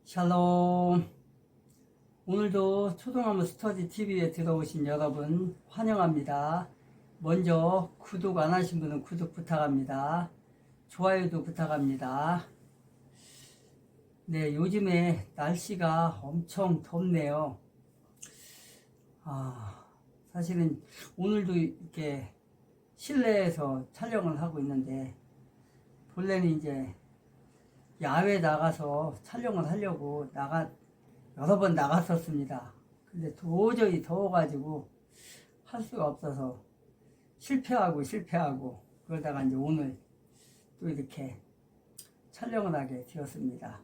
샬롬. 오늘도 초등학교 스터디 TV에 들어오신 여러분 환영합니다. 먼저 구독 안 하신 분은 구독 부탁합니다. 좋아요도 부탁합니다. 네, 요즘에 날씨가 엄청 덥네요. 사실은 오늘도 이렇게 실내에서 촬영을 하고 있는데, 본래는 이제 야외 나가서 촬영을 하려고 여러 번 나갔었습니다. 근데 도저히 더워가지고 할 수가 없어서 실패하고 그러다가 이제 오늘 또 이렇게 촬영을 하게 되었습니다.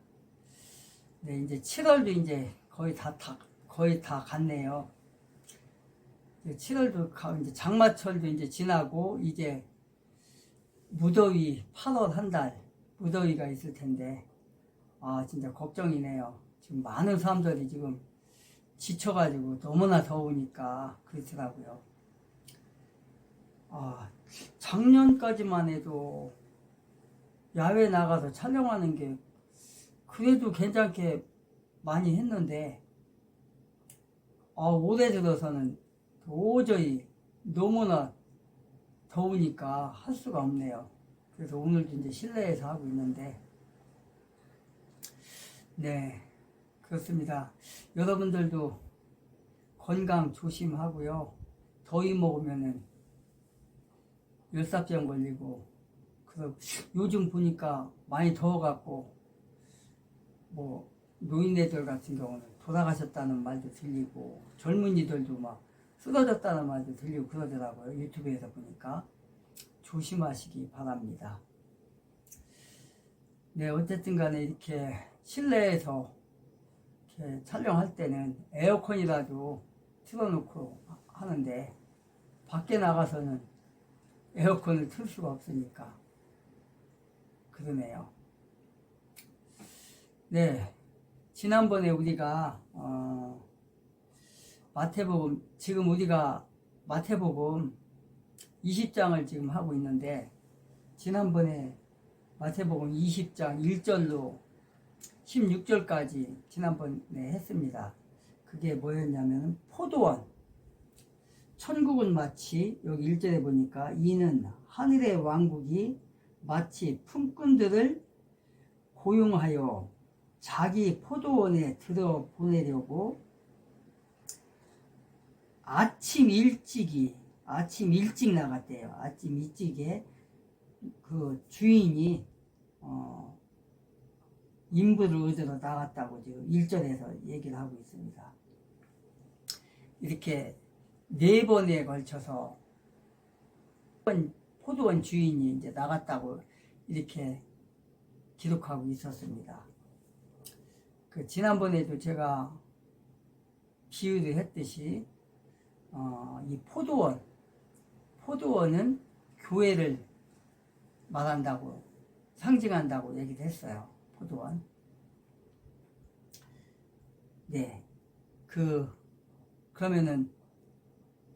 네, 이제 7월도 이제 거의 다 갔네요. 7월도 이제 장마철도 이제 지나고 이제 무더위 8월 한 달 무더위가 있을 텐데, 진짜 걱정이네요. 지금 많은 사람들이 지금 지쳐가지고 너무나 더우니까 그렇더라고요. 작년까지만 해도 야외 나가서 촬영하는 게 그래도 괜찮게 많이 했는데, 올해 들어서는 도저히 너무나 더우니까 할 수가 없네요. 그래서 오늘도 이제 실내에서 하고 있는데, 네, 그렇습니다. 여러분들도 건강 조심하고요. 더위 먹으면은 열사병 걸리고, 그래서 요즘 보니까 많이 더워갖고, 노인네들 같은 경우는 돌아가셨다는 말도 들리고, 젊은이들도 막 쓰러졌다는 말도 들리고 그러더라고요. 유튜브에서 보니까. 조심하시기 바랍니다. 네, 어쨌든 간에 이렇게 실내에서 이렇게 촬영할 때는 에어컨이라도 틀어놓고 하는데, 밖에 나가서는 에어컨을 틀 수가 없으니까 그러네요. 네, 지난번에 우리가 지금 우리가 마태복음 20장을 지금 하고 있는데, 지난번에 마태복음 20장 1절로 16절까지 지난번에 했습니다. 그게 뭐였냐면, 포도원. 천국은 마치, 여기 1절에 보니까, 이는 하늘의 왕국이 마치 품꾼들을 고용하여 자기 포도원에 들어 보내려고 아침 일찍 나갔대요. 아침 일찍에 그 주인이 인부를 얻으러 나갔다고 지금 1절에서 얘기를 하고 있습니다. 이렇게 4번에 걸쳐서 포도원 주인이 이제 나갔다고 이렇게 기록하고 있었습니다. 지난번에도 제가 비유를 했듯이, 이 포도원은 교회를 말한다고, 상징한다고 얘기를 했어요. 포도원. 네. 그러면은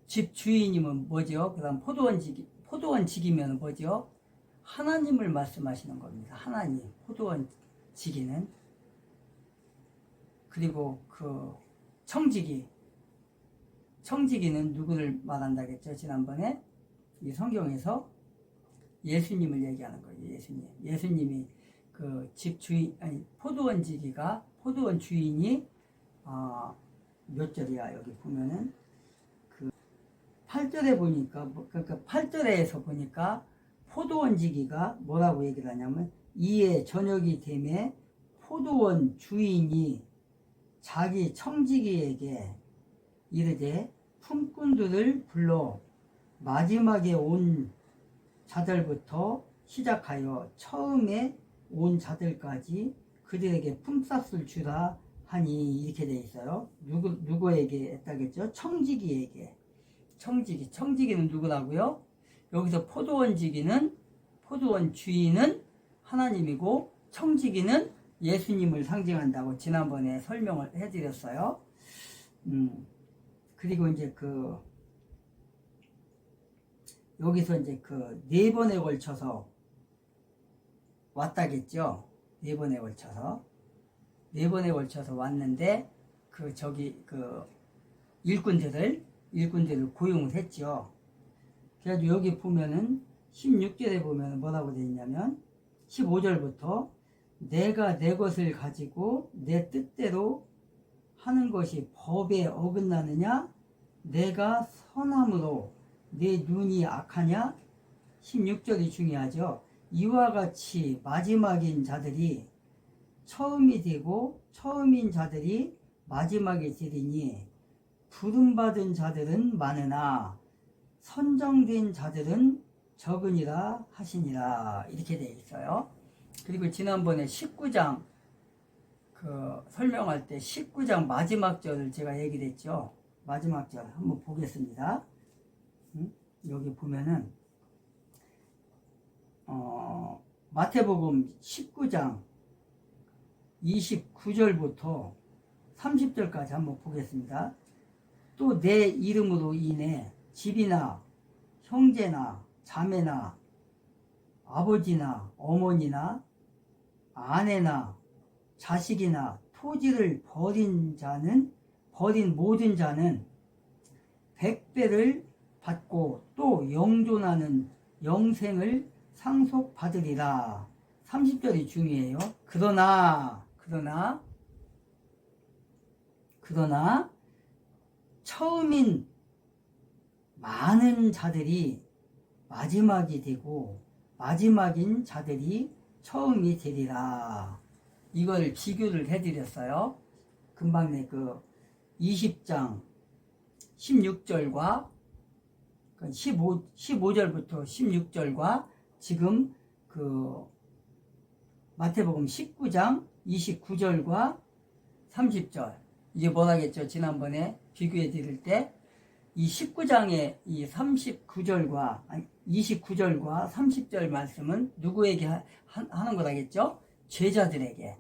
집 주인이면 뭐죠? 그 다음 포도원직이면 뭐죠? 하나님을 말씀하시는 겁니다. 하나님, 포도원직이는. 그리고 청지기는 누구를 말한다겠죠? 지난번에 이 성경에서 예수님을 얘기하는 거예요. 예수님이 포도원 주인이 몇 절이야? 여기 보면은 8절에 보니까, 그러니까 8절에서 보니까 포도원지기가 뭐라고 얘기를 하냐면, 이에 저녁이 되매 포도원 주인이 자기 청지기에게 이르되 품꾼들을 불러 마지막에 온 자들부터 시작하여 처음에 온 자들까지 그들에게 품삯을 주라 하니, 이렇게 돼 있어요. 누구에게 했다겠죠? 청지기에게. 청지기는 누구라고요? 여기서 포도원 주인은 하나님이고, 청지기는 예수님을 상징한다고 지난번에 설명을 해드렸어요. 그리고 이제 여기서 이제 4번에 걸쳐서 왔다겠죠? 4번에 걸쳐서. 4번에 걸쳐서 왔는데 그 일꾼들을 고용을 했죠. 그래가지고 여기 보면은 16절에 보면 뭐라고 되어 있냐면 15절부터 내가 내 것을 가지고 내 뜻대로 하는 것이 법에 어긋나느냐? 내가 선함으로 내 눈이 악하냐? 16절이 중요하죠. 이와 같이 마지막인 자들이 처음이 되고 처음인 자들이 마지막이 되리니 부름받은 자들은 많으나 선정된 자들은 적으니라 하시니라. 이렇게 되어 있어요. 그리고 지난번에 19장 설명할 때 19장 마지막 절을 제가 얘기를 했죠. 마지막 절 한번 보겠습니다. 여기 보면은 마태복음 19장 29절부터 30절까지 한번 보겠습니다. 또 내 이름으로 인해 집이나 형제나 자매나 아버지나 어머니나 아내나 자식이나 토지를 버린 모든 자는 100배를 받고 또 영존하는 영생을 상속받으리라. 30절이 중요해요. 그러나 처음인 많은 자들이 마지막이 되고 마지막인 자들이 처음이 되리라. 이걸 비교를 해드렸어요. 금방 20장 16절과 15절부터 16절과 지금 마태복음 19장 29절과 30절. 이게 뭐라겠죠? 지난번에 비교해 드릴 때 이 19장의 이 29절과 30절 말씀은 누구에게 하는 거라겠죠? 제자들에게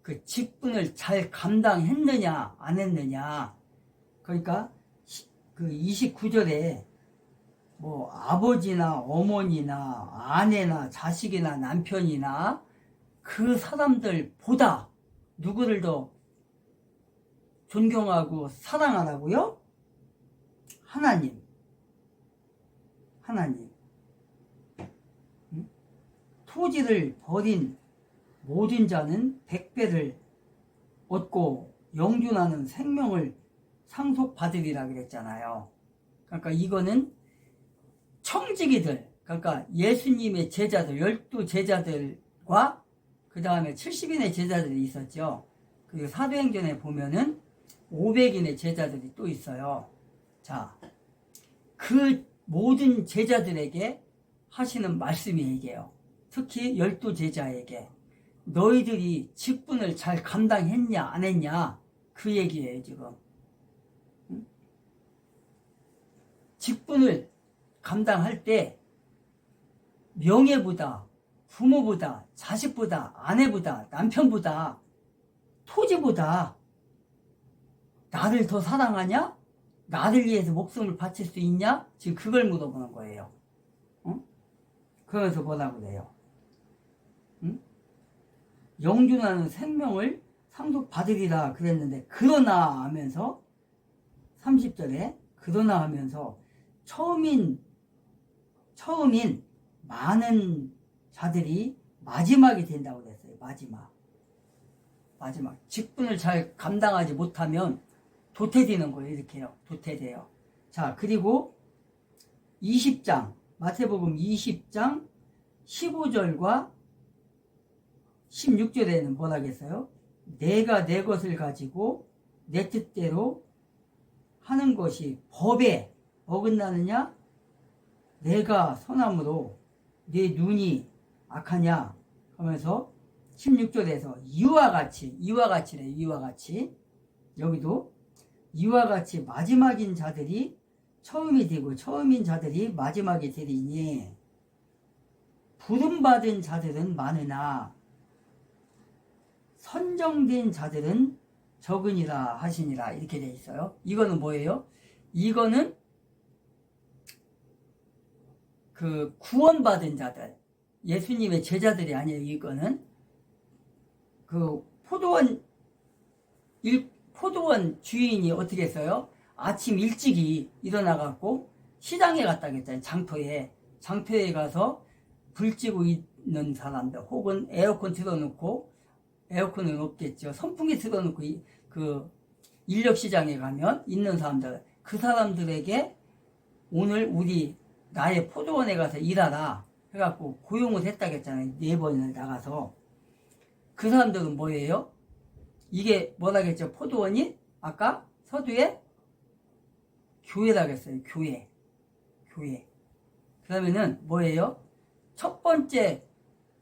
그 직분을 잘 감당했느냐 안 했느냐. 그러니까 그 29절에 뭐 아버지나 어머니나 아내나 자식이나 남편이나 그 사람들보다 누구를 더 존경하고 사랑하라고요? 하나님. 토지를 버린 모든 자는 100배를 얻고 영존하는 생명을 상속받으리라 그랬잖아요. 그러니까 이거는 청지기들, 그러니까 예수님의 제자들, 12제자들과 그 다음에 70인의 제자들이 있었죠. 그리고 사도행전에 보면은 500인의 제자들이 또 있어요. 자, 그 모든 제자들에게 하시는 말씀이 이게요. 특히 12제자에게 너희들이 직분을 잘 감당했냐 안 했냐 그 얘기예요. 지금 직분을 감당할 때 명예보다 부모보다 자식보다 아내보다 남편보다 토지보다 나를 더 사랑하냐? 나를 위해서 목숨을 바칠 수 있냐? 지금 그걸 물어보는 거예요. 그래서 뭐라고 그래요? 영존하는 생명을 상속받으리라 그랬는데 그러나 하면서 30절에 그러나 하면서 처음인 많은 자들이 마지막이 된다고 그랬어요. 마지막 직분을 잘 감당하지 못하면 도태되는 거예요. 이렇게요. 도태돼요. 자, 그리고 20장 마태복음 20장 15절과 16절에는 뭐라겠어요? 내가 내 것을 가지고 내 뜻대로 하는 것이 법에 어긋나느냐? 내가 선함으로 내 눈이 악하냐? 하면서 16절에서 이와 같이 여기도 이와 같이 마지막인 자들이 처음이 되고 처음인 자들이 마지막이 되리니 부름받은 자들은 많으나 선정된 자들은 적으니라 하시니라. 이렇게 돼 있어요. 이거는 뭐예요? 이거는 그 구원받은 자들, 예수님의 제자들이 아니에요. 이거는 그 포도원 주인이 어떻게 했어요? 아침 일찍이 일어나갖고 시장에 갔다 했잖아요. 장터에 가서 불 쬐고 있는 사람들, 혹은 에어컨 틀어놓고, 에어컨은 없겠죠. 선풍기 틀어놓고 그 인력시장에 가면 있는 사람들, 그 사람들에게 오늘 나의 포도원에 가서 일하라 해갖고 고용을 했다겠잖아요. 4번을 나가서. 그 사람들은 뭐예요? 이게 뭐라겠죠? 포도원이 아까 서두에 교회라겠어요. 교회. 그러면은 뭐예요? 첫 번째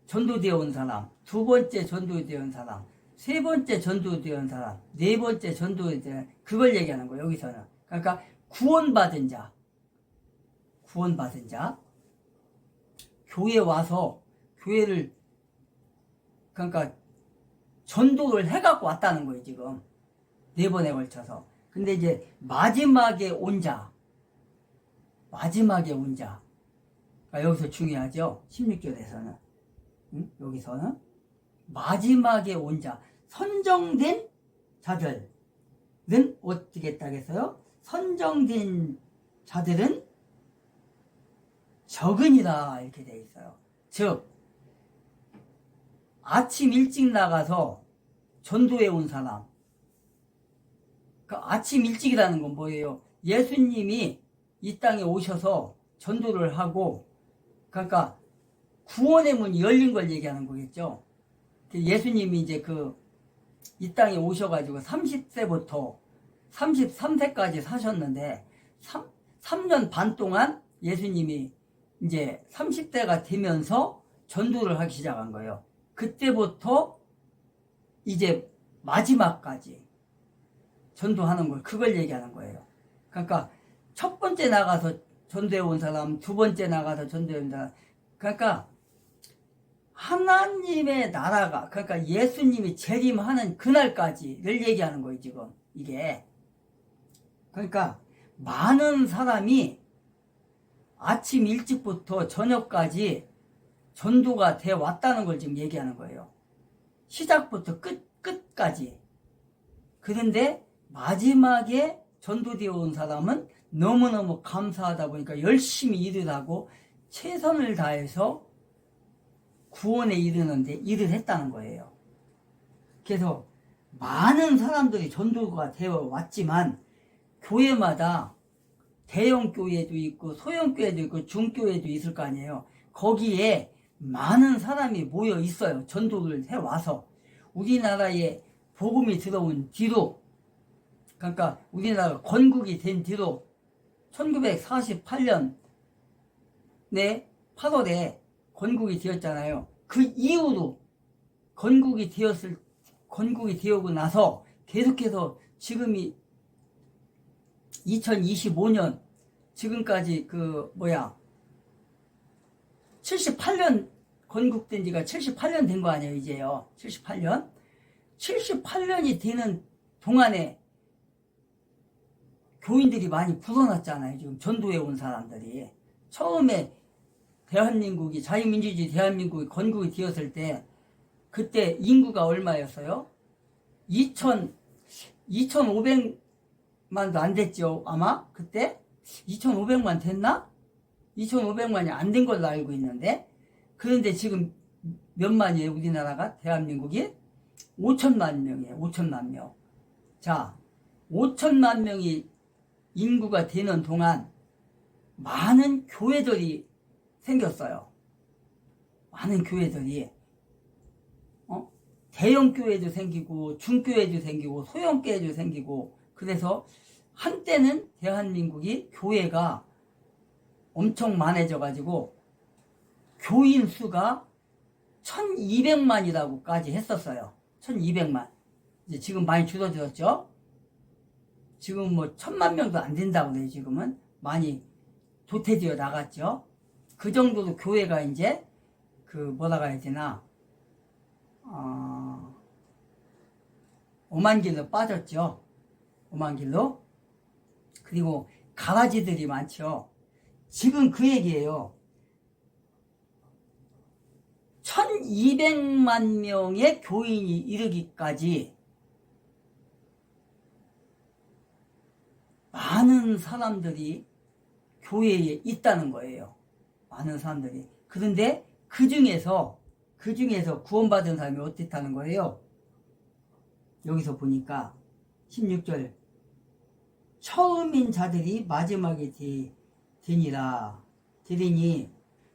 전도되어 온 사람, 두 번째 전도되어 온 사람, 세 번째 전도되어 온 사람, 네 번째 전도되어 온 사람, 그걸 얘기하는 거예요. 여기서는. 그러니까 구원받은 자, 교회 와서 교회를 그러니까 전도를 해갖고 왔다는 거예요. 지금 4번에 걸쳐서. 근데 이제 마지막에 온 자, 그러니까 여기서 중요하죠. 16절에서는. 여기서는 마지막에 온 자, 선정된 자들은 어떻게 했다겠어요? 선정된 자들은 적으니라 이렇게 되어 있어요. 즉 아침 일찍 나가서 전도해 온 사람. 그 아침 일찍이라는 건 뭐예요? 예수님이 이 땅에 오셔서 전도를 하고, 그러니까 구원의 문이 열린 걸 얘기하는 거겠죠. 예수님이 이제 이 땅에 오셔가지고 30세부터 33세까지 사셨는데 3년 반 동안 예수님이 이제 30대가 되면서 전도를 하기 시작한 거예요. 그때부터 이제 마지막까지 전도하는 걸, 그걸 얘기하는 거예요. 그러니까 첫 번째 나가서 전도해 온 사람, 두 번째 나가서 전도해 온 사람, 그러니까 하나님의 나라가, 그러니까 예수님이 재림하는 그날까지를 얘기하는 거예요. 지금 이게. 그러니까 많은 사람이 아침 일찍부터 저녁까지 전도가 돼 왔다는 걸 지금 얘기하는 거예요. 시작부터 끝까지. 그런데 마지막에 전도되어 온 사람은 너무너무 감사하다 보니까 열심히 일을 하고 최선을 다해서 구원에 이르는데 일을 했다는 거예요. 그래서 많은 사람들이 전도가 되어 왔지만 교회마다 대형 교회도 있고 소형 교회도 있고 중교회도 있을 거 아니에요. 거기에 많은 사람이 모여 있어요. 전도를 해와서. 우리나라에 복음이 들어온 뒤로, 그러니까 우리나라가 건국이 된 뒤로 1948년 8월에 건국이 되었잖아요. 그 이후로 건국이 되었고 나서 계속해서 지금이 2025년 지금까지 78년 건국된 지가 78년 된 거 아니에요, 이제요. 78년이 되는 동안에 교인들이 많이 불어났잖아요. 지금 전도해 온 사람들이. 처음에 대한민국이, 자유민주주의 대한민국이 건국이 되었을 때 그때 인구가 얼마였어요? 2,500만도 안 됐죠. 아마 그때 2,500만 됐나? 2,500만이 안 된 걸로 알고 있는데, 그런데 지금 몇 만이에요? 우리나라가, 대한민국이 5천만 명이에요. 5천만 명. 자, 5천만 명이 인구가 되는 동안 많은 교회들이 생겼어요. 많은 교회들이. 대형 교회도 생기고 중교회도 생기고 소형 교회도 생기고. 그래서 한때는 대한민국이 교회가 엄청 많아져 가지고 교인 수가 1200만이라고까지 했었어요. 1200만. 이제 지금 많이 줄어들었죠. 지금 1000만 명도 안 된다고 해요. 지금은 많이 도태되어 나갔죠. 그 정도로 교회가 이제 뭐라고 해야 되나, 오만 길로 빠졌죠. 오만 길로. 그리고 가라지들이 많죠. 지금 그 얘기예요. 1200만 명의 교인이 이르기까지 많은 사람들이 교회에 있다는 거예요. 많은 사람들이. 그런데 그 중에서 구원받은 사람이 어떻다는 거예요? 여기서 보니까 16절 처음인 자들이 마지막에 되리니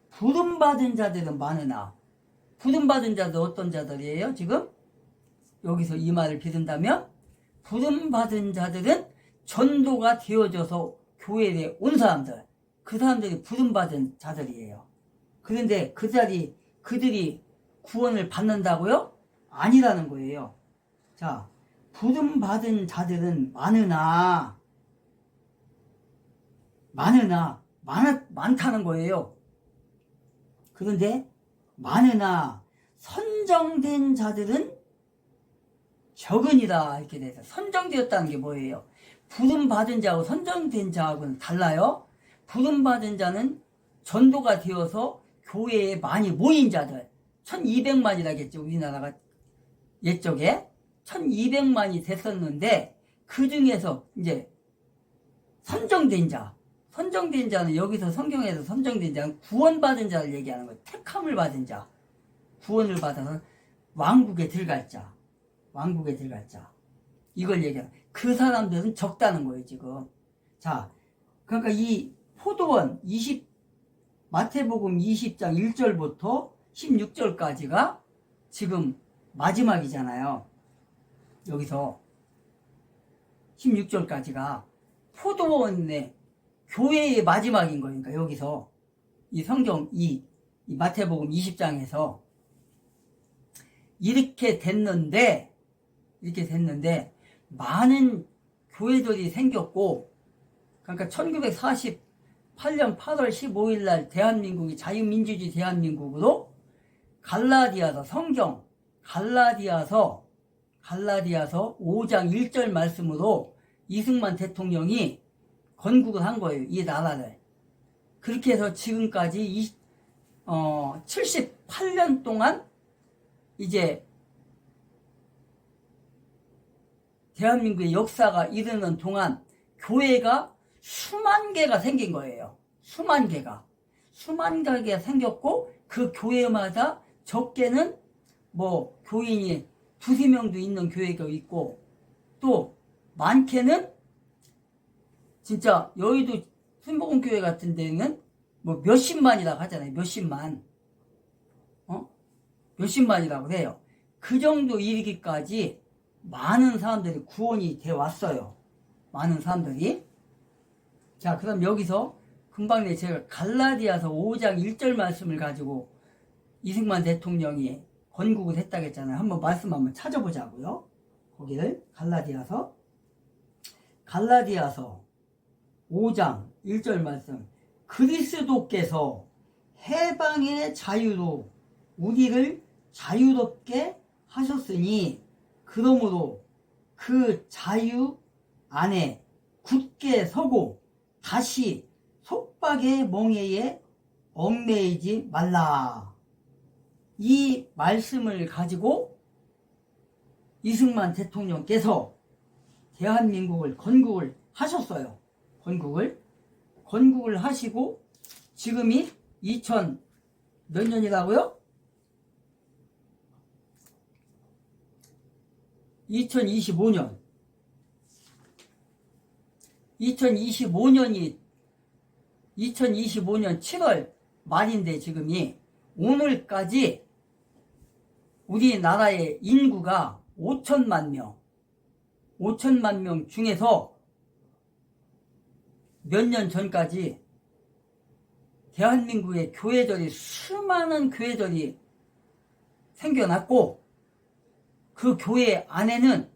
부름받은 자들은 많으나 부름받은 자들 어떤 자들이에요? 지금 여기서 이 말을 빌은다면 부름받은 자들은 전도가 되어져서 교회에 온 사람들, 그 사람들이 부름받은 자들이에요. 그런데 그들이 구원을 받는다고요? 아니라는 거예요. 자, 부름받은 자들은 많다는 거예요. 그런데 많으나 선정된 자들은 적으니라 이렇게 돼서 선정되었다는 게 뭐예요? 부름받은 자하고 선정된 자하고는 달라요. 부름받은 자는 전도가 되어서 교회에 많이 모인 자들 1200만이라겠죠. 우리나라가 옛적에 1200만이 됐었는데 그 중에서 이제 선정된 자는 여기서 성경에서 선정된 자는 구원받은 자를 얘기하는 거예요. 택함을 받은 자, 구원을 받아서 왕국에 들어갈 자, 이걸 얘기하는 거예요. 그 사람들은 적다는 거예요 지금. 자, 그러니까 이 포도원 마태복음 20장 1절부터 16절까지가 지금 마지막이잖아요. 여기서 16절까지가 포도원의 교회의 마지막인 거니까 여기서 이 성경 이 마태복음 20장에서 이렇게 됐는데 많은 교회들이 생겼고, 그러니까 1948년 8월 15일 날 대한민국이 자유민주주의 대한민국으로 갈라디아서 5장 1절 말씀으로 이승만 대통령이 건국을 한 거예요. 이 나라를. 그렇게 해서 지금까지 78년 동안 이제 대한민국의 역사가 이르는 동안 교회가 수만 개가 생긴 거예요. 수만 개가 생겼고, 그 교회마다 적게는 뭐 교인이 두세 명도 있는 교회가 있고, 또 많게는 진짜 여의도 순복음교회 같은 데는 뭐 몇십만이라고 하잖아요. 몇십만이라고 해요. 그 정도 이르기까지 많은 사람들이 구원이 되어 왔어요. 많은 사람들이. 자, 그럼 여기서 금방 제가 갈라디아서 5장 1절 말씀을 가지고 이승만 대통령이 건국을 했다고 했잖아요. 말씀 한번 찾아보자고요. 거기를 갈라디아서 5장 1절 말씀. 그리스도께서 해방의 자유로 우리를 자유롭게 하셨으니 그러므로 그 자유 안에 굳게 서고 다시 속박의 멍에에 얽매이지 말라. 이 말씀을 가지고 이승만 대통령께서 대한민국을 건국을 하셨어요. 건국을 하시고 지금이 2000 몇 년이라고요? 2025년 2025년 7월 말인데 지금이 오늘까지 우리나라의 인구가 5천만 명 중에서 몇 년 전까지 대한민국의 수많은 교회들이 생겨났고, 그 교회 안에는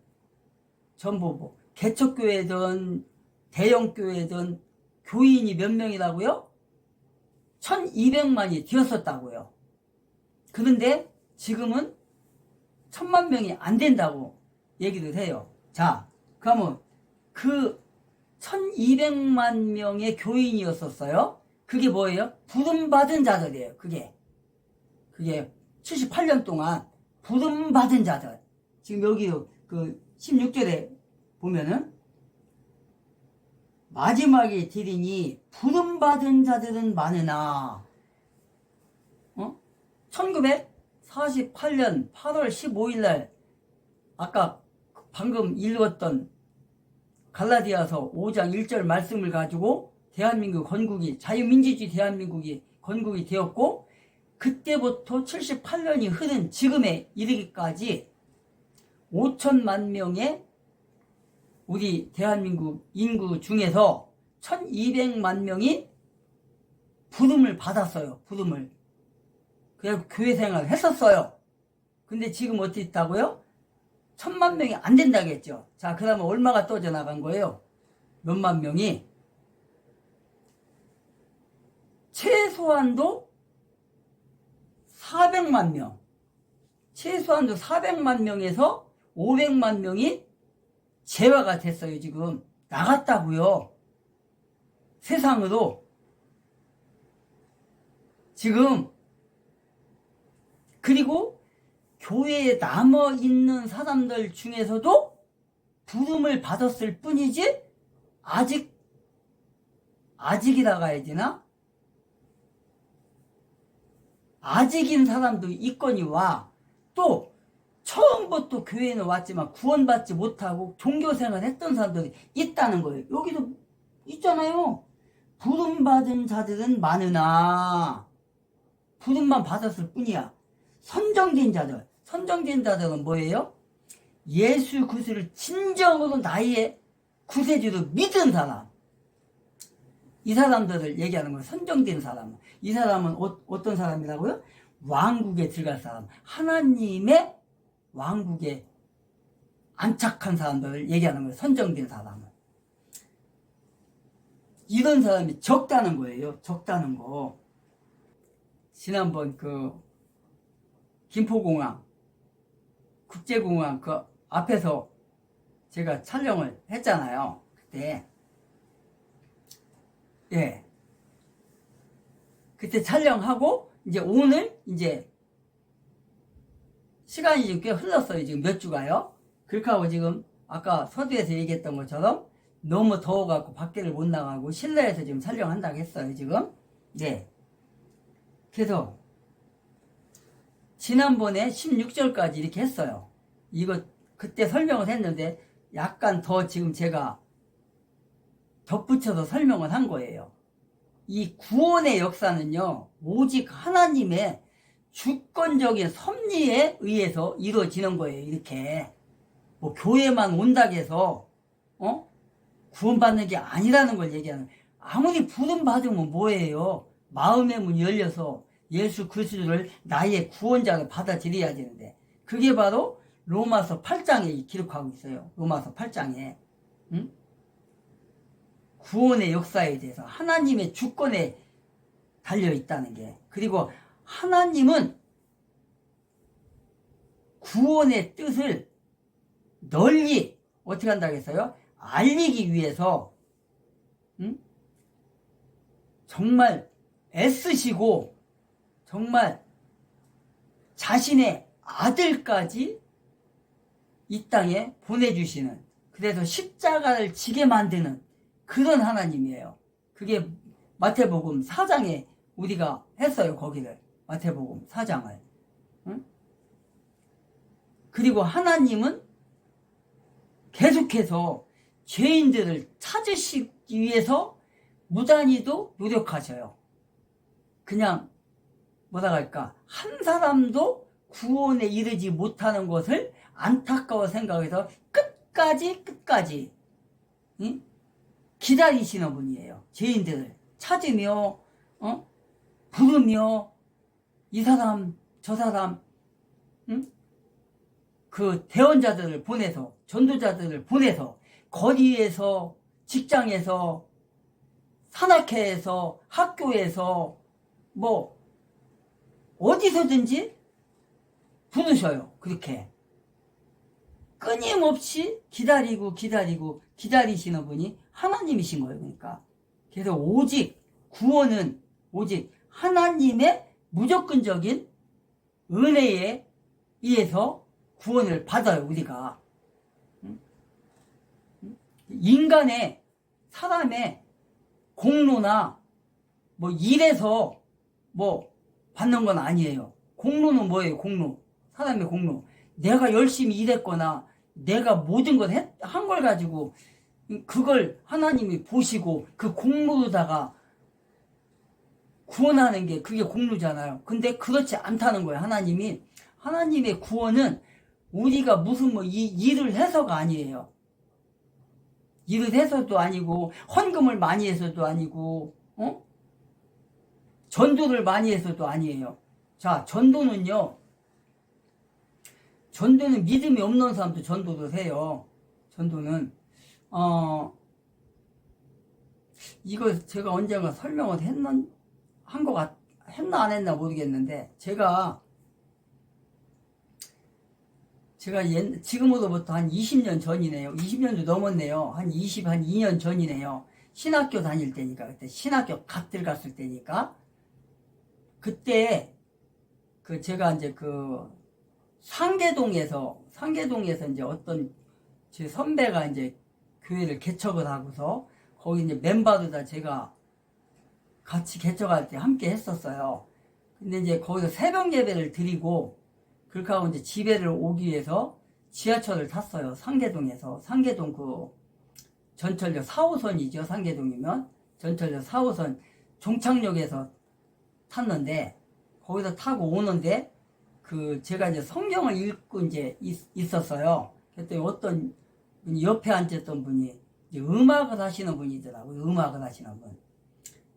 전부 뭐 개척교회든 대형교회든 교인이 몇 명이라고요? 1200만이 되었었다고요. 그런데 지금은 1000만 명이 안 된다고 얘기를 해요. 자, 그러면 그 1200만 명의 교인이었었어요. 그게 뭐예요? 부름받은 자들이에요. 그게 78년 동안 부름 받은 자들. 지금 여기 그 16절에 보면은 마지막에 들으니 부름 받은 자들은 많으나 1948년 8월 15일 날 아까 방금 읽었던 갈라디아서 5장 1절 말씀을 가지고 대한민국 건국이 자유민주주의 대한민국이 건국이 되었고 그때부터 78년이 흐른 지금에 이르기까지 5천만 명의 우리 대한민국 인구 중에서 1200만 명이 부름을 받았어요. 부름을. 그래서 교회 생활을 했었어요. 근데 지금 어떻게 있다고요? 1000만 명이 안 된다겠죠. 자, 그러면 얼마가 떠져나간 거예요? 몇만 명이? 최소한도 400만 명. 최소한도 400만 명에서 500만 명이 재화가 됐어요. 지금 나갔다고요. 세상으로. 지금 그리고 교회에 남아있는 사람들 중에서도 부름을 받았을 뿐이지 아직이라고 해야 되나? 아직인 사람도 있거니와 또 처음부터 교회는 왔지만 구원받지 못하고 종교생활 했던 사람들이 있다는 거예요. 여기도 있잖아요. 부름받은 자들은 많으나 부름만 받았을 뿐이야. 선정된 자들은 뭐예요? 예수 그리스도를 진정으로 나의 구세주로 믿은 사람. 이 사람들을 얘기하는 거예요. 선정된 사람. 이 사람은 어떤 사람이라고요? 왕국에 들어갈 사람. 하나님의 왕국에 안착한 사람들을 얘기하는 거예요. 선정된 사람은. 이런 사람이 적다는 거예요. 적다는 거. 지난번 김포공항, 국제공항 그 앞에서 제가 촬영을 했잖아요. 그때. 예. 그때 촬영하고, 이제 오늘, 시간이 좀 꽤 흘렀어요. 지금 몇 주가요. 그렇게 하고 지금, 아까 서두에서 얘기했던 것처럼, 너무 더워갖고 밖에를 못 나가고, 실내에서 지금 촬영한다고 했어요. 지금. 네. 그래서, 지난번에 16절까지 이렇게 했어요. 이거, 그때 설명을 했는데, 약간 더 지금 제가 덧붙여서 설명을 한 거예요. 이 구원의 역사는요, 오직 하나님의 주권적인 섭리에 의해서 이루어지는 거예요. 이렇게 뭐 교회만 온다고 해서 구원받는 게 아니라는 걸 얘기하는 거예요. 아무리 부름 받으면 뭐예요? 마음의 문이 열려서 예수 그리스도를 나의 구원자로 받아들여야 되는데, 그게 바로 로마서 8장에 기록하고 있어요. 로마서 8장에. 응? 구원의 역사에 대해서 하나님의 주권에 달려있다는 게. 그리고 하나님은 구원의 뜻을 널리 어떻게 한다고 했어요? 알리기 위해서 정말 애쓰시고 정말 자신의 아들까지 이 땅에 보내주시는, 그래서 십자가를 지게 만드는 그런 하나님이에요. 그게 마태복음 4장에 우리가 했어요. 거기를 마태복음 4장을. 응? 그리고 하나님은 계속해서 죄인들을 찾으시기 위해서 무단히도 노력하셔요. 그냥 뭐라 할까, 한 사람도 구원에 이르지 못하는 것을 안타까워 생각해서 끝까지 응? 기다리시는 분이에요. 죄인들을 찾으며 부르며 이 사람 저 사람 그 대언자들을 보내서, 전도자들을 보내서 거리에서, 직장에서, 산악회에서, 학교에서 뭐 어디서든지 부르셔요. 그렇게 끊임없이 기다리시는 분이 하나님이신 거예요. 그러니까 그래서 오직 구원은 오직 하나님의 무조건적인 은혜에 의해서 구원을 받아요, 우리가. 인간의, 사람의 공로나 뭐 일에서 뭐 받는 건 아니에요. 공로는 뭐예요? 공로. 사람의 공로. 내가 열심히 일했거나 내가 모든 걸 한 걸 가지고 그걸 하나님이 보시고 그 공로로다가 구원하는 게 그게 공로잖아요. 근데 그렇지 않다는 거예요. 하나님의 구원은 우리가 무슨 뭐 일을 해서가 아니에요. 일을 해서도 아니고 헌금을 많이 해서도 아니고 전도를 많이 해서도 아니에요. 자, 전도는 믿음이 없는 사람도 전도를 해요. 전도는 이거 제가 언젠가 설명을 했나 안 했나 모르겠는데 제가 지금으로부터 한 20년 전이네요. 20년도 넘었네요. 한 2년 전이네요. 신학교 다닐 때니까, 그때 신학교 갓들 갔을 때니까, 그때, 제가 이제 상계동에서 이제 어떤 제 선배가 이제 교회를 개척을 하고서, 거기 이제 멤버도 다 제가 같이 개척할 때 함께 했었어요. 근데 이제 거기서 새벽 예배를 드리고, 그렇게 하고 이제 집에를 오기 위해서 지하철을 탔어요. 상계동에서. 상계동 전철역 4호선이죠. 상계동이면. 전철역 4호선 종착역에서 탔는데, 거기서 타고 오는데, 제가 이제 성경을 읽고 이제 있었어요. 그랬더니 어떤 옆에 앉았던 분이 이제 음악을 하시는 분이더라고요. 음악을 하시는 분.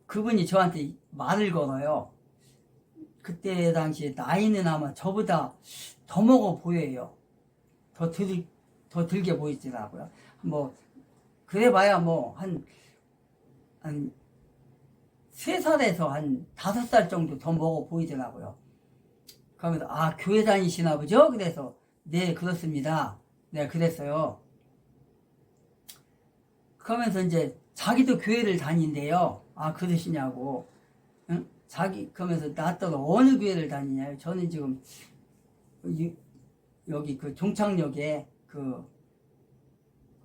그분이 저한테 말을 걸어요. 그때 당시에 나이는 아마 저보다 더 먹어 보여요. 더 들게 보이더라고요. 뭐, 그래봐야 뭐, 한 3살에서 한 5살 정도 더 먹어 보이더라고요. 그러면서, 교회 다니시나 보죠? 그래서, 네, 그렇습니다. 네, 그랬어요. 그러면서 이제, 자기도 교회를 다닌대요. 그러시냐고. 응? 그러면서 나또 어느 교회를 다니냐요? 저는 지금 여기 종착역에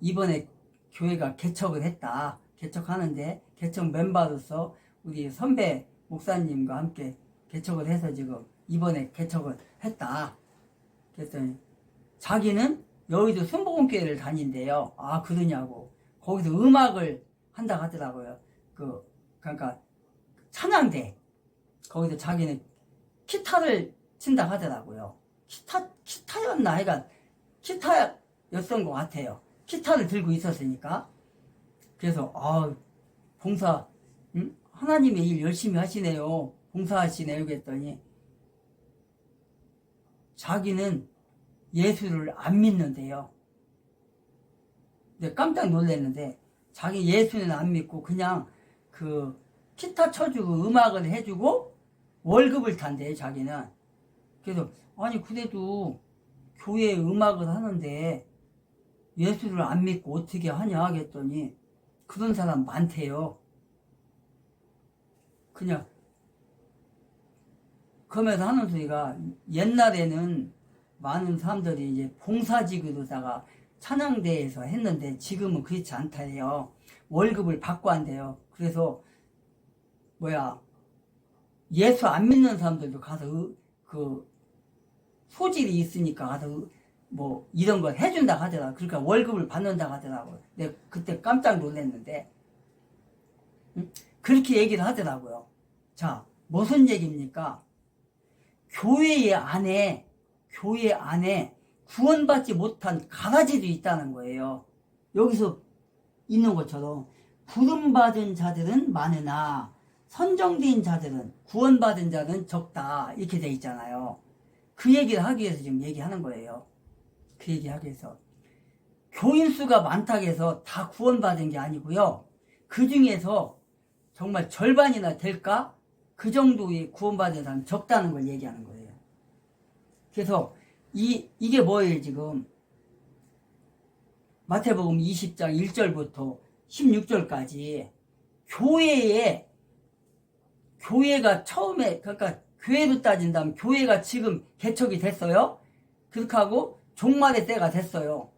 이번에 교회가 개척을 했다. 개척하는데 개척 멤버로서 우리 선배 목사님과 함께 개척을 해서 지금 이번에 개척을 했다. 그랬더니 자기는 여의도 순복음교회를 다닌대요. 그러냐고. 거기서 음악을 한다고 하더라고요. 그러니까 찬양대. 거기서 자기는 기타를 친다고 하더라고요. 기타였나? 하여간 기타였던 것 같아요. 기타를 들고 있었으니까. 그래서, 봉사, 하나님의 일 열심히 하시네요. 봉사하시네요. 그랬더니, 자기는 예수를 안 믿는데요. 근데 깜짝 놀랐는데, 자기 예수는 안 믿고, 그냥 기타 쳐주고, 음악을 해주고, 월급을 탄대요, 자기는. 그래서, 그래도 교회에 음악을 하는데 예수를 안 믿고 어떻게 하냐 하겠더니 그런 사람 많대요. 그냥 그러면서 하는 소리가 옛날에는 많은 사람들이 이제 봉사직으로다가 찬양대에서 했는데 지금은 그렇지 않다요. 월급을 받고 한대요. 그래서 예수 안 믿는 사람들도 가서 소질이 있으니까 가서 뭐 이런 걸 해준다 하더라고요. 그러니까 월급을 받는다 하더라고요. 내가 그때 깜짝 놀랐는데 그렇게 얘기를 하더라고요. 자, 무슨 얘기입니까? 교회 안에 구원받지 못한 가라지도 있다는 거예요. 여기서 있는 것처럼 부름받은 자들은 많으나 선정된 자들은 구원받은 자는 적다 이렇게 돼 있잖아요. 그 얘기를 하기 위해서 지금 얘기하는 거예요. 그 얘기하기 위해서. 교인 수가 많다고 해서 다 구원받은 게 아니고요. 그 중에서 정말 절반이나 될까? 그 정도의 구원받은 사람이 적다는 걸 얘기하는 거예요. 그래서 이게 뭐예요 지금? 마태복음 20장 1절부터 16절까지 교회가 처음에 그러니까 교회로 따진다면 교회가 지금 개척이 됐어요. 그렇게 하고 종말의 때가 됐어요.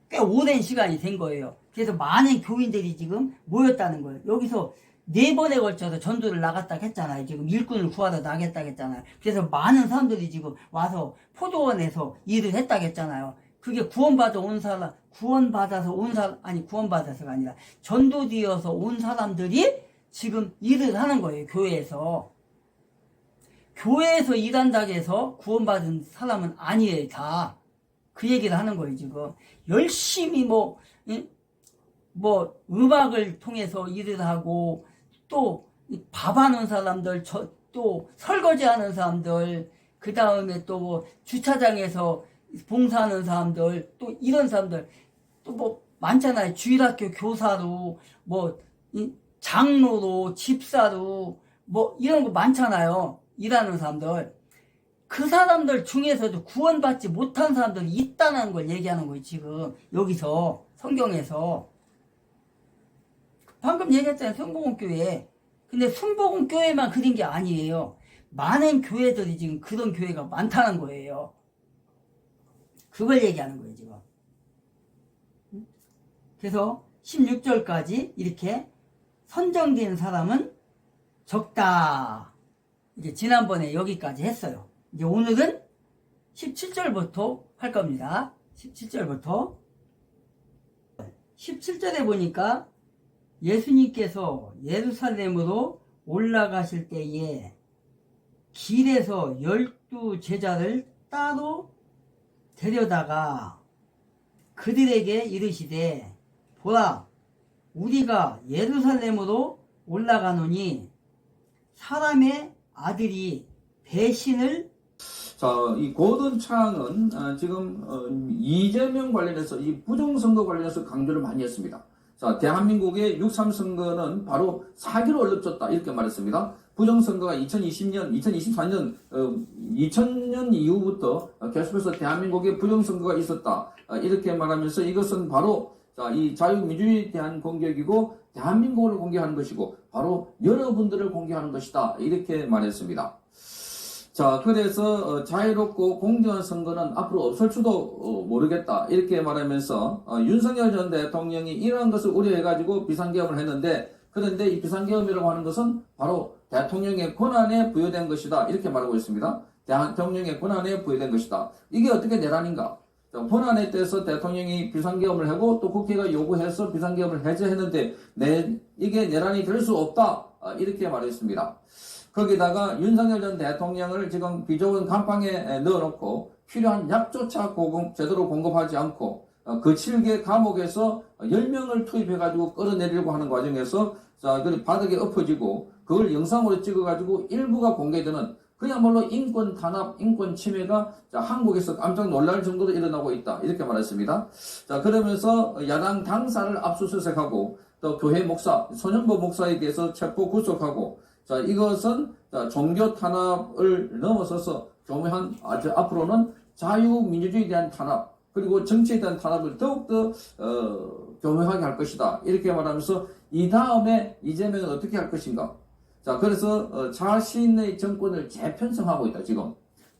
꽤 오랜 시간이 된 거예요. 그래서 많은 교인들이 지금 모였다는 거예요. 여기서 4번에 걸쳐서 전도를 나갔다 했잖아요. 지금 일꾼을 구하러 나겠다 했잖아요. 그래서 많은 사람들이 지금 와서 포도원에서 일을 했다 했잖아요. 그게 구원받아서 온 사람, 아니, 구원받아서가 아니라 전도되어서 온 사람들이 지금 일을 하는 거예요. 교회에서. 교회에서 일한다고 해서 구원받은 사람은 아니에요. 다. 그 얘기를 하는 거예요. 지금. 열심히 음악을 통해서 일을 하고, 또 밥하는 사람들, 또 설거지하는 사람들, 그 다음에 또 주차장에서 봉사하는 사람들, 또 이런 사람들, 또 많잖아요. 주일학교 교사로, 장로로, 집사로, 이런 거 많잖아요. 일하는 사람들. 그 사람들 중에서도 구원받지 못한 사람들이 있다는 걸 얘기하는 거예요. 지금 여기서 성경에서. 방금 얘기했잖아요. 순복음교회. 근데 순복음교회만 그린 게 아니에요. 많은 교회들이 지금 그런 교회가 많다는 거예요. 그걸 얘기하는 거예요. 지금. 그래서 16절까지 이렇게 선정된 사람은 적다. 이제 지난번에 여기까지 했어요. 이제 오늘은 17절부터 할 겁니다. 17절부터. 17절에 보니까 예수님께서 예루살렘으로 올라가실 때에 길에서 12제자를 따로 데려다가 그들에게 이르시되 보라 우리가 예루살렘으로 올라가노니 사람의 아들이 배신을 자, 이 고든 창은 지금 이재명 관련해서 이 부정선거 관련해서 강조를 많이 했습니다. 자, 대한민국의 6.3 선거는 바로 사기로 얼룩졌다 이렇게 말했습니다. 부정선거가 2020년, 2024년, 2000년 이후부터 계속해서 대한민국에 부정선거가 있었다 이렇게 말하면서 이것은 바로 자, 이 자유민주주의에 대한 공격이고 대한민국을 공격하는 것이고 바로 여러분들을 공격하는 것이다 이렇게 말했습니다. 자, 그래서 자유롭고 공정한 선거는 앞으로 없을지도 모르겠다 이렇게 말하면서 윤석열 전 대통령이 이러한 것을 우려해가지고 비상계엄을 했는데 그런데 이 비상계엄이라고 하는 것은 바로 대통령의 권한에 부여된 것이다 이렇게 말하고 있습니다. 대통령의 권한에 부여된 것이다. 이게 어떻게 내란인가? 권한에 대해서 대통령이 비상계엄을 하고 또 국회가 요구해서 비상계엄을 해제했는데 이게 내란이 될 수 없다 이렇게 말했습니다. 거기다가 윤석열 전 대통령을 지금 비좁은 감방에 넣어놓고 필요한 약조차 제대로 공급하지 않고 그 7개 감옥에서 10명을 투입해가지고 끌어내리려고 하는 과정에서 그 바닥에 엎어지고 그걸 영상으로 찍어가지고 일부가 공개되는 그야말로 인권 탄압, 인권 침해가 한국에서 깜짝 놀랄 정도로 일어나고 있다 이렇게 말했습니다. 자, 그러면서 야당 당사를 압수수색하고 또 교회 목사, 손영보 목사에 대해서 체포 구속하고 자, 이것은 종교 탄압을 넘어서서 교묘한 앞으로는 자유민주주의에 대한 탄압 그리고 정치에 대한 탄압을 더욱더 교묘하게 할 것이다 이렇게 말하면서 이 다음에 이재명은 어떻게 할 것인가? 자, 그래서 자신의 정권을 재편성하고 있다.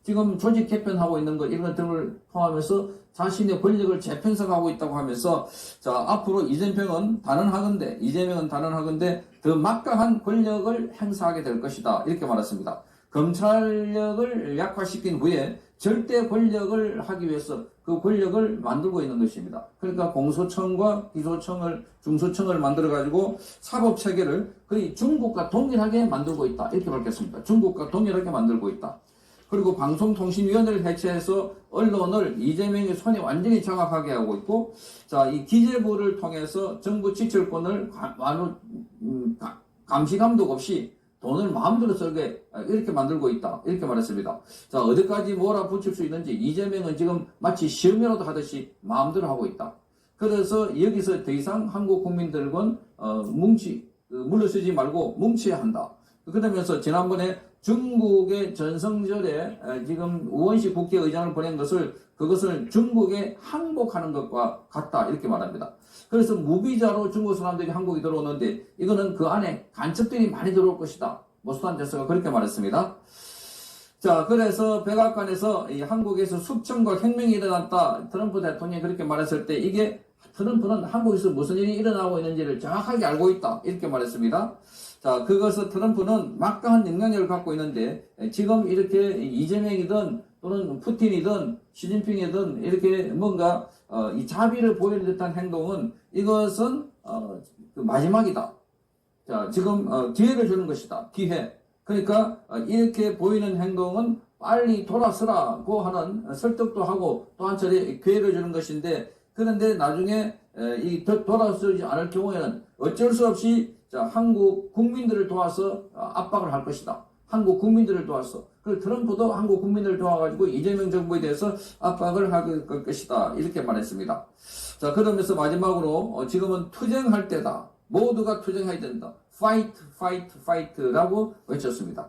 지금 조직 개편하고 있는 것 이런 등을 포함해서 자신의 권력을 재편성하고 있다고 하면서 자, 앞으로 이재명은 단언하건대 더 막강한 권력을 행사하게 될 것이다 이렇게 말했습니다. 검찰력을 약화시킨 후에 절대 권력을 하기 위해서 그 권력을 만들고 있는 것입니다. 그러니까 공소청과 기소청을 중소청을 만들어 가지고 사법 체계를 거의 중국과 동일하게 만들고 있다 이렇게 밝혔습니다. 중국과 동일하게 만들고 있다. 그리고 방송통신위원회를 해체해서 언론을 이재명의 손에 완전히 장악하게 하고 있고, 자, 이 기재부를 통해서 정부 지출권을 감시 감독 없이 돈을 마음대로 쓰게 이렇게 만들고 있다 이렇게 말했습니다. 자, 어디까지 몰아붙일 수 있는지 이재명은 지금 마치 시험이라도 하듯이 마음대로 하고 있다. 그래서 여기서 더 이상 한국 국민들은 물러서지 말고 뭉쳐야 한다. 그러면서 지난번에 중국의 전성절에 지금 우원식 국회의장을 보낸 그것을 중국에 항복하는 것과 같다 이렇게 말합니다. 그래서 무비자로 중국 사람들이 한국에 들어오는데 이거는 그 안에 간첩들이 많이 들어올 것이다. 모스탄 대사가 그렇게 말했습니다. 자, 그래서 백악관에서 이 한국에서 숙청과 혁명이 일어났다. 트럼프 대통령이 그렇게 말했을 때 이게 트럼프는 한국에서 무슨 일이 일어나고 있는지를 정확하게 알고 있다. 이렇게 말했습니다. 자, 그것을 트럼프는 막강한 영향력을 갖고 있는데 지금 이렇게 이재명이든 또는 푸틴이든 시진핑이든 이렇게 뭔가 이 자비를 보이는 듯한 행동은 이것은 그 마지막이다. 자, 지금 기회를 주는 것이다. 기회. 그러니까 이렇게 보이는 행동은 빨리 돌아서라고 하는 설득도 하고 또 한 차례 기회를 주는 것인데 그런데 나중에 이 돌아서지 않을 경우에는 어쩔 수 없이 자, 한국 국민들을 도와서 압박을 할 것이다. 한국 국민들을 도와서. 그리고 트럼프도 한국 국민들을 도와가지고 이재명 정부에 대해서 압박을 할 것이다. 이렇게 말했습니다. 자, 그러면서 마지막으로 지금은 투쟁할 때다. 모두가 투쟁해야 된다. fight, fight, fight라고 외쳤습니다.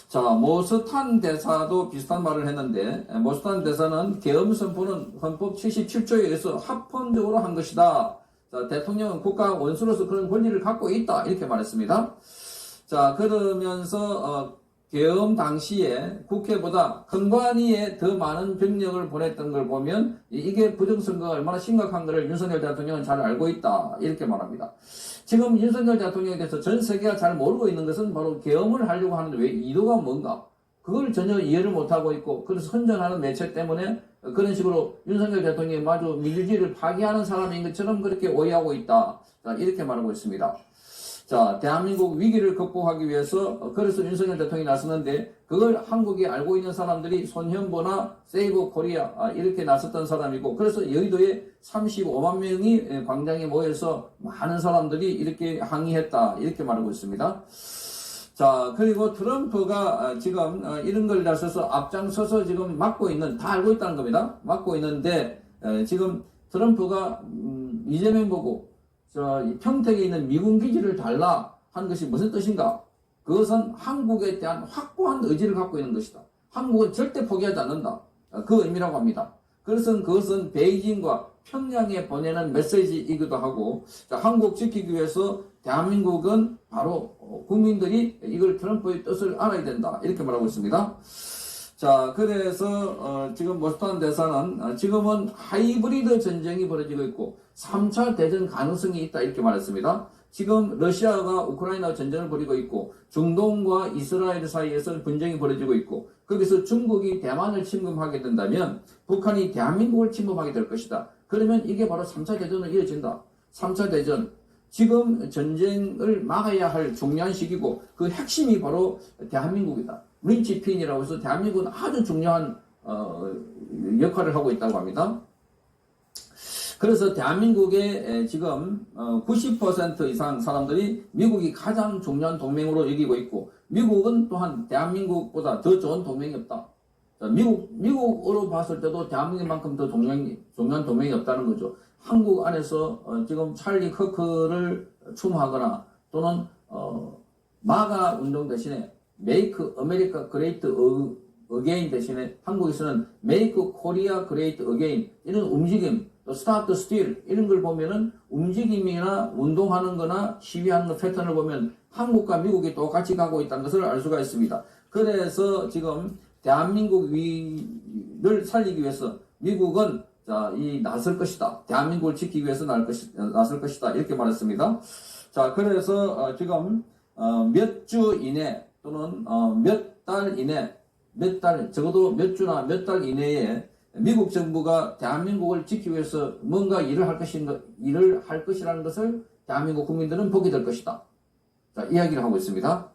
자, 모스탄 대사도 비슷한 말을 했는데 모스탄 대사는 계엄 선포는 헌법 77조에 의해서 합헌적으로 한 것이다. 자, 대통령은 국가 원수로서 그런 권리를 갖고 있다. 이렇게 말했습니다. 자, 그러면서 계엄 당시에 국회보다 선관위에 더 많은 병력을 보냈던 걸 보면 이게 부정선거가 얼마나 심각한 것을 윤석열 대통령은 잘 알고 있다. 이렇게 말합니다. 지금 윤석열 대통령에 대해서 전 세계가 잘 모르고 있는 것은 바로 계엄을 하려고 하는데 왜 의도가 뭔가? 그걸 전혀 이해를 못하고 있고 그래서 선전하는 매체 때문에 그런 식으로 윤석열 대통령이 마주 민주주의를 파괴하는 사람인 것처럼 그렇게 오해하고 있다. 자, 이렇게 말하고 있습니다. 자, 대한민국 위기를 극복하기 위해서 그래서 윤석열 대통령이 나섰는데 그걸 한국에 알고 있는 사람들이 손현보나 세이브 코리아 이렇게 나섰던 사람이고 그래서 여의도에 35만 명이 광장에 모여서 많은 사람들이 이렇게 항의했다. 이렇게 말하고 있습니다. 자, 그리고 트럼프가 지금 이런 걸 나서서 앞장서서 지금 막고 있는, 다 알고 있다는 겁니다. 막고 있는데 지금 트럼프가 이재명 보고 평택에 있는 미군 기지를 달라 하는 것이 무슨 뜻인가? 그것은 한국에 대한 확고한 의지를 갖고 있는 것이다. 한국은 절대 포기하지 않는다. 그 의미라고 합니다. 그래서 그것은 베이징과 평양에 보내는 메시지이기도 하고 한국 지키기 위해서 대한민국은 바로 국민들이 이걸 트럼프의 뜻을 알아야 된다. 이렇게 말하고 있습니다. 자, 그래서 지금 모스탄 대사는 지금은 하이브리드 전쟁이 벌어지고 있고 3차 대전 가능성이 있다. 이렇게 말했습니다. 지금 러시아가 우크라이나 전쟁을 벌이고 있고 중동과 이스라엘 사이에서 분쟁이 벌어지고 있고 거기서 중국이 대만을 침범하게 된다면 북한이 대한민국을 침범하게 될 것이다. 그러면 이게 바로 3차 대전으로 이어진다. 3차 대전. 지금 전쟁을 막아야 할 중요한 시기고 그 핵심이 바로 대한민국이다. 린치핀이라고 해서 대한민국은 아주 중요한 역할을 하고 있다고 합니다. 그래서 대한민국의 지금 90% 이상 사람들이 미국이 가장 중요한 동맹으로 여기고 있고 미국은 또한 대한민국보다 더 좋은 동맹이 없다. 미국으로 봤을 때도 대한민국만큼 더 중요한 동맹이 없다는 거죠. 한국 안에서 지금 찰리 커크를 추모하거나 또는 마가 운동 대신에 Make America Great Again 대신에 한국에서는 Make Korea Great Again 이런 움직임 또 Start Still 이런 걸 보면은 움직임이나 운동하는 거나 시위하는 거 패턴을 보면 한국과 미국이 똑같이 가고 있다는 것을 알 수가 있습니다. 그래서 지금 대한민국을 살리기 위해서 미국은 나설 것이다. 대한민국을 지키기 위해서 나설 것이다. 이렇게 말했습니다. 자, 그래서 지금 몇 주 이내 또는 몇 달 이내, 적어도 몇 주나 몇 달 이내에 미국 정부가 대한민국을 지키기 위해서 뭔가 일을 할 것이라는 것을 대한민국 국민들은 보게 될 것이다. 자, 이야기를 하고 있습니다.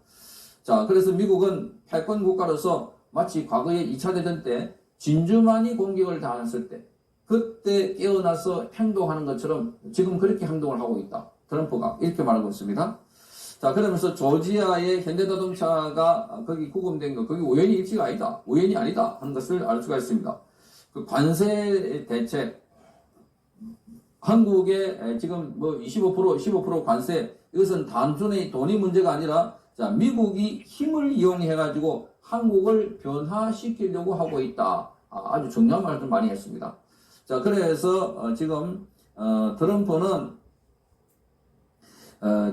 자, 그래서 미국은 패권 국가로서 마치 과거의 2차 대전 때 진주만이 공격을 당했을 때 그때 깨어나서 행동하는 것처럼 지금 그렇게 행동을 하고 있다. 트럼프가 이렇게 말하고 있습니다. 자, 그러면서 조지아의 현대자동차가 거기 구금된 거, 거기 우연히 일치가 아니다. 우연이 아니다. 하는 것을 알 수가 있습니다. 그 관세 대책, 한국의 지금 15% 관세, 이것은 단순히 돈이 문제가 아니라, 자, 미국이 힘을 이용해가지고 한국을 변화시키려고 하고 있다. 아주 중요한 말을 좀 많이 했습니다. 자, 그래서 지금 트럼프는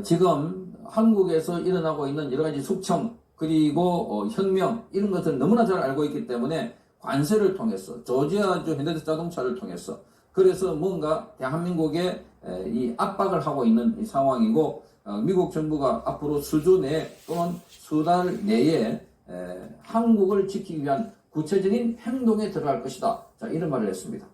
지금 한국에서 일어나고 있는 여러 가지 숙청 그리고 혁명 이런 것을 너무나 잘 알고 있기 때문에 관세를 통해서 조지아주 현대차 자동차를 통해서 그래서 뭔가 대한민국에 이 압박을 하고 있는 이 상황이고 미국 정부가 앞으로 수주 내 또는 수달 내에 한국을 지키기 위한 구체적인 행동에 들어갈 것이다. 자, 이런 말을 했습니다.